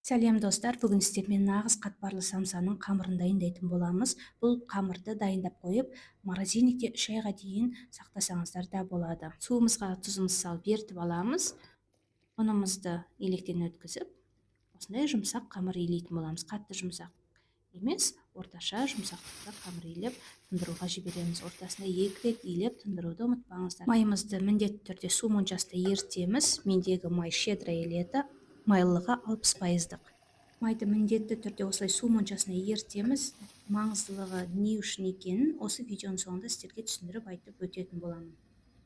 Сәлем достар, бүгін сіздермен нағыз қатпарлы самсаның қамырын дайындайтын боламыз. Бұл қамырды дайындап қойып, морозильникте 3 айға дейін сақтасаңыздар да болады. Суымызға тұзымызды салып ерітіп аламыз. Ұнымызды електен өткізіп, осындай жұмсақ қамыр илейтін боламыз. Қатты жұмсақ емес, орташа жұмсақтықта қамыр илеп тұндыруға жібереміз. Ортасында 2 рет илеп тұндыруды ұмытпаңыздар. Майымызды міндетті түрде су моншасында ерітеміз. Мендегі май щедрое лето, майлылығы 60%. Майды міндетті түрде осылай су моншасына ерітеміз. Маңыздылығы не үшін екенін осы видеоның соңында сіздерге түсіндіріп айтып өтетін боламын.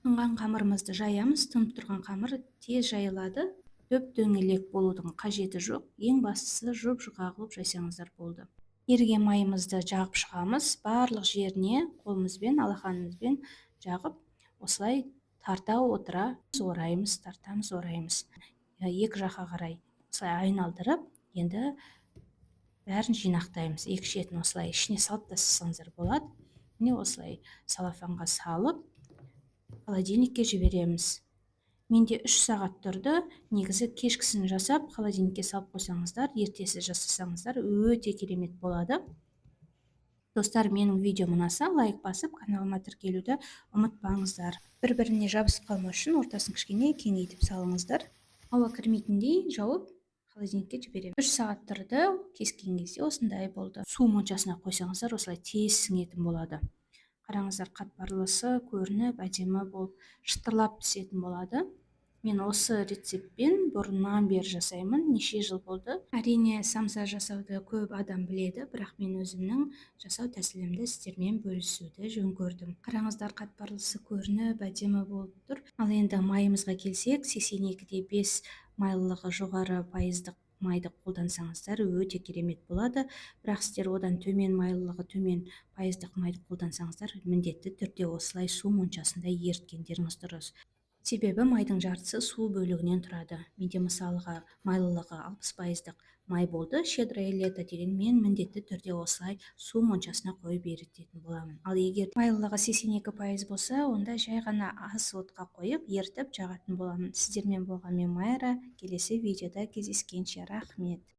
Тұнған қамырымызды жаямыз. Тұнып тұрған қамыр тез жайылады. Дөп-дөңгелек болудың қажеті жоқ. Ең бастысы жұп-жұқа қылып жайсаңыздар болды. Еріген майымызды жағып шығамыз. Барлық жеріне қолымызбен, алақанымызбен жағып, осылай тарта отыра ораймыз, тартамыз, ораймыз. Екі жаққа қарай осылай айналдырып, енді бәрін жинақтаймыз. Екі шетін осылай ішіне салып тастасаңыздар болады. Міне осылай салафанға салып, холодильникке жібереміз. Менде 3 сағат тұрды. Негізі кешкісін жасап, холодильникке салып қойсаңыздар, ертесі жасасаңыздар өте керемет болады. Достар, менің видеом ұнаса, лайк басып, каналыма тіркелуді ұмытпаңыздар. Бір-біріне жабысып қалмау үшін ортасын кішкене кеңейтіп салыңыздар. Ауа кірмейтіндей жауып, холодильникке жіберемін. 3 сағат тұрды, кескен кезде осындай болды. Су моншасына қойсаңыздар, осылай тез сіңетін болады. Қараңыздар, қатпарлысы көрініп, әдемі болып шытырлап пісетін болады. Мен осы рецептпен бұрыннан бері жасаймын, неше жыл болды. Әрине, самса жасауды көп адам біледі, бірақ мен өзімнің жасау тәсілімді сіздермен бөлісуді жөн көрдім. Қараңыздар, қатпарлысы көрініп, әдемі болып тұр. Ал енді майымызға келсек, 82-де 5 майлылығы жоғары пайыздық майды қолдансаңыздар өте керемет болады. Бірақ сіздер одан төмен майлылығы төмен пайыздық майды қолдансаңыздар, міндетті түрде осылай су моншасында еріткендеріңіз дұрыс. Себебі майдың жартысы су бөлігінен тұрады. Менде мысалға майлылығы 60%-ық май болды, щедрое лето деген, мен міндетті түрде осылай су моншасына қойып ерітетін боламын. Ал егер майлылығы 82% болса, онда жай ғана аз отқа қойып ерітіп жағатын боламын. Сіздермен болған мен Майра, келесі видеода кездескенше рахмет.